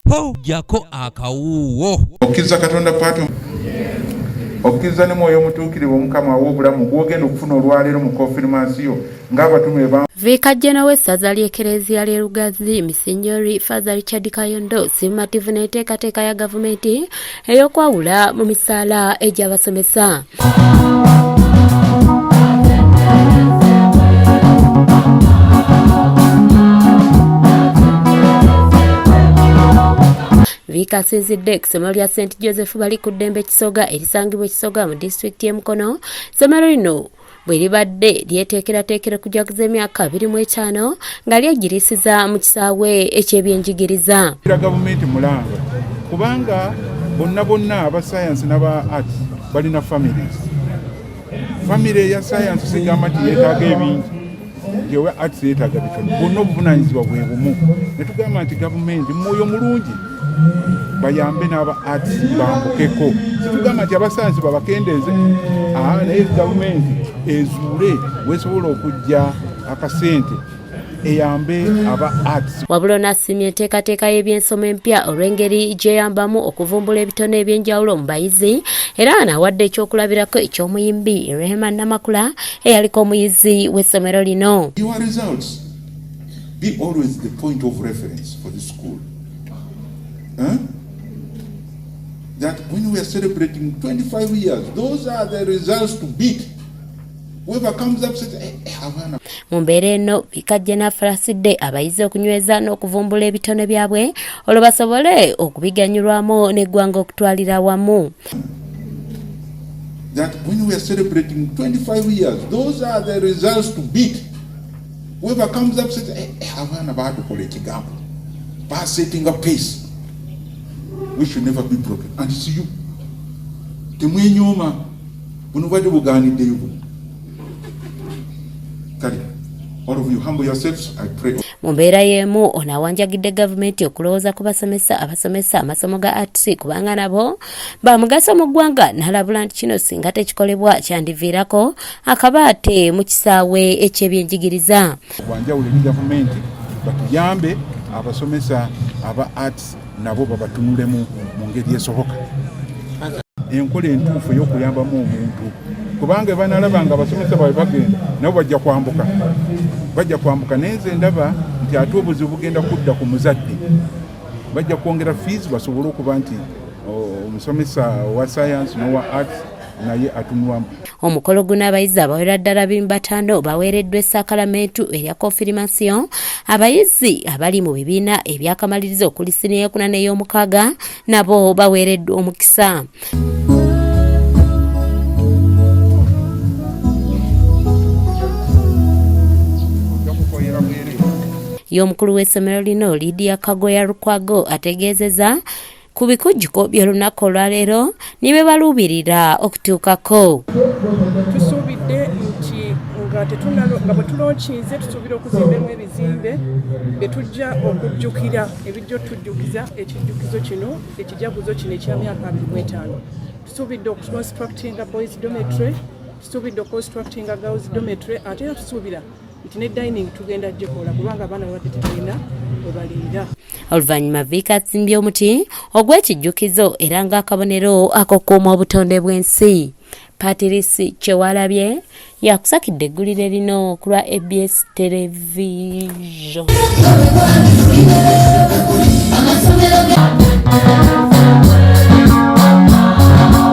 po jako akawuwo. Okkiza katonda pato okkiza ne mwoyo mutuukirivu omukama w'obulamu gwogenda okufuna olwaleero mu konfirmasiyo ng'abatume ba Vikajjana w'essaza ly'Ekereziya ly'e Lugazi Misinyori Father Richard Kayondo simativu n'enteekateeka ya gavumenti ey'okwawula mu misaala egy'abasomesa. Vika sinzidde essomero lya St. Joseph bali ku ddembe Kisoga erisangibwa Kisoga mu disitulikiti y'e Mukono. Essomero lino bwe libadde lyeteekerateekera kujaguza emyaka 25 nga lyegirisiza mu kisaawe eky'ebyenjigiriza. Gavumenti mulanga kubanga bonna aba science n'aba arts balina families. Family ya science sigamba nti yeetaaga ebingi yewe arts yeetaaga bitono. Bonna obuvunaanyizibwa bwe bumu. Ne tugamba nti gavumenti mwoyo mulungi bayambe n'aba arts bambukeko. Situgamba nti abasayansi babakendeeze naye gavumenti ezuule weesobola okujja akasente eyambe aba arts. Wabula n'asimya enteekateeka y'ebyensomo empya olw'engeri gyeyambamu okuvumbula ebitone eby'enjawulo mu bayizi era anawadde ekyokulabirako eky'omuyimbi Rehema Namakula eyaliko omuyizi w'essomero lino. Your results be always the point of reference for the school. That when we are celebrating 25 years, those are the results to beat. Whoever comes up says, Havana. Mu mbeera eno bikajjana afalasidde abayizi okunyweeza n'okuvumbula ebitone byabwe olwo basobole okubiganyulwamu n'eggwanga okutwalira wamu. That when we are celebrating 25 years, those are the results to beat. Whoever comes up says, Havana batukola ekigambo. By setting a pace. We should never be broken. And see you. Temwenyoma. Bunubade buganidde yubu. Kali. All of you humble yourselves. I pray. Mu mbeera y'emu ono awanjagidde gavumenti okulowooza ku abasomesa amasomo ga arts kubanga nabo bamugaso mu ggwanga n'alabula nti kino singa tekikolebwa kyandiviirako akabaate mu kisaawe eky'ebyenjigiriza. Wanjawulo eri gavumenti batuyambe abasomesa aba arts nabo babatunulemu mu ngeri esoboka. Enkola entuufu ey'okuyambamu omuntu kubanga banalaba nga abasomesa baabwe bagenda nabo bajja kwambuka nenze ndaba nti ate obuzibu bugenda kudda ku muzadde. Bajja kwongera fees basobole okuba nti omusomesa wa science n'owa arts naye atunulwamu. Omukolo guno abayizi abawera ddala 5 baweereddwa essakalamentu erya konfirimasiyo. Abayizi abali mu bibiina ebyakamaliriza okuli siniya ey'okuna n'ey'omukaaga nabo baweereddwa omukisa. Y'omukulu w'essomero lino Lydia Kagoya Lukwago ategeezezza ku bikujjuko by'olunaku olwaleero ne bye baluubirira okutuukako. Tusuubidde nti nga bwe tulonkinze tusuubira okuzimbamu ebizimbe bye tujja okujjukira ebijja tujjukiza ekijjukizo kino ekijaguzo kino ekya myaka 25. Tusuubidde okuconstructinga boys dormitory, tusuubidde okuconstructinga girls dormitory ate era tusuubira nti ne dining tugenda gikola kubanga abaana babadde tebalina we baliira. Oluvannyuma Viika asimbye omuti ogw'ekijjukizo era ng'akabonero ak'okukuuma obutonde bw'ensi. Patrice Kyewalabye yakusakidde eggulire lino ku lwa ABS Television.